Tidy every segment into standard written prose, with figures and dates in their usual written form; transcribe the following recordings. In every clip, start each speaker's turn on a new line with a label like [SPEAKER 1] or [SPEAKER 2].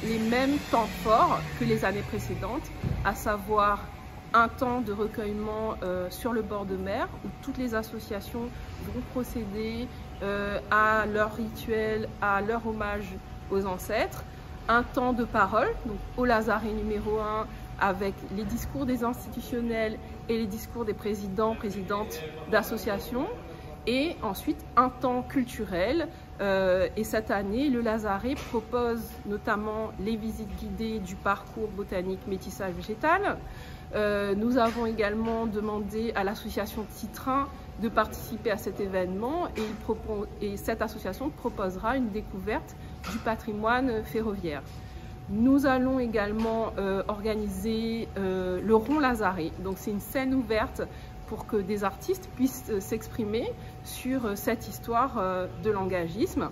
[SPEAKER 1] les mêmes temps forts que les années précédentes, à savoir un temps de recueillement sur le bord de mer où toutes les associations vont procéder à leur rituel, à leur hommage aux ancêtres, un temps de parole, donc au Lazaret numéro 1, avec les discours des institutionnels et les discours des présidents, présidentes d'associations, et ensuite un temps culturel. Et cette année, le Lazaret propose notamment les visites guidées du parcours botanique métissage végétal. Nous avons également demandé à l'association Titrin de participer à cet événement et cette association proposera une découverte du patrimoine ferroviaire. Nous allons également organiser le Rond Lazaret. Donc c'est une scène ouverte pour que des artistes puissent s'exprimer sur cette histoire de l'engagisme.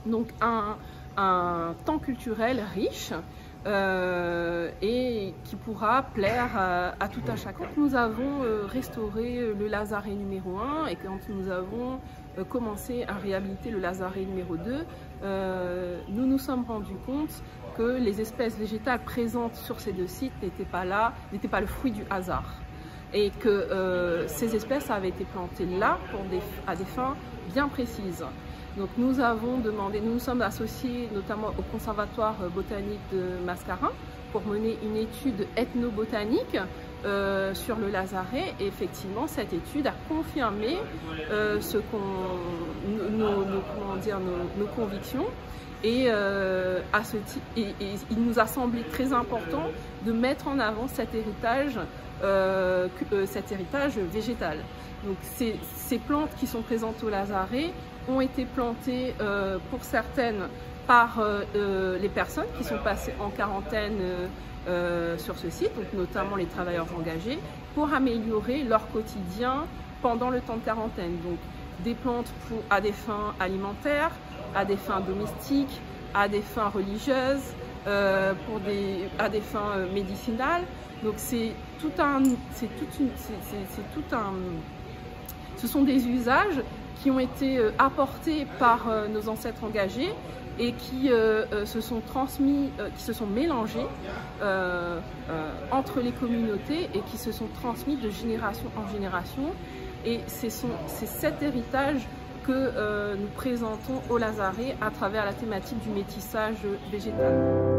[SPEAKER 1] Donc un temps culturel riche et qui pourra plaire à tout un chacun. Nous avons restauré le Lazaret numéro 1 et quand nous avons commencé à réhabiliter le Lazaret numéro 2, nous nous sommes rendus compte que les espèces végétales présentes sur ces deux sites n'étaient pas le fruit du hasard. Et que ces espèces avaient été plantées là à des fins bien précises. Donc nous avons demandé, nous nous sommes associés notamment au Conservatoire botanique de Mascarin pour mener une étude ethnobotanique sur le Lazaret et effectivement cette étude a confirmé nos convictions. Et il nous a semblé très important de mettre en avant cet héritage végétal. Donc ces plantes qui sont présentes au Lazaret ont été plantées pour certaines par les personnes qui sont passées en quarantaine sur ce site, donc notamment les travailleurs engagés, pour améliorer leur quotidien pendant le temps de quarantaine. Donc des plantes à des fins alimentaires, à des fins domestiques, à des fins religieuses, à des fins médicinales. Donc ce sont des usages qui ont été apportés par nos ancêtres engagés et qui se sont mélangés entre les communautés et qui se sont transmis de génération en génération. Et c'est cet héritage que nous présentons au Lazaret à travers la thématique du métissage végétal.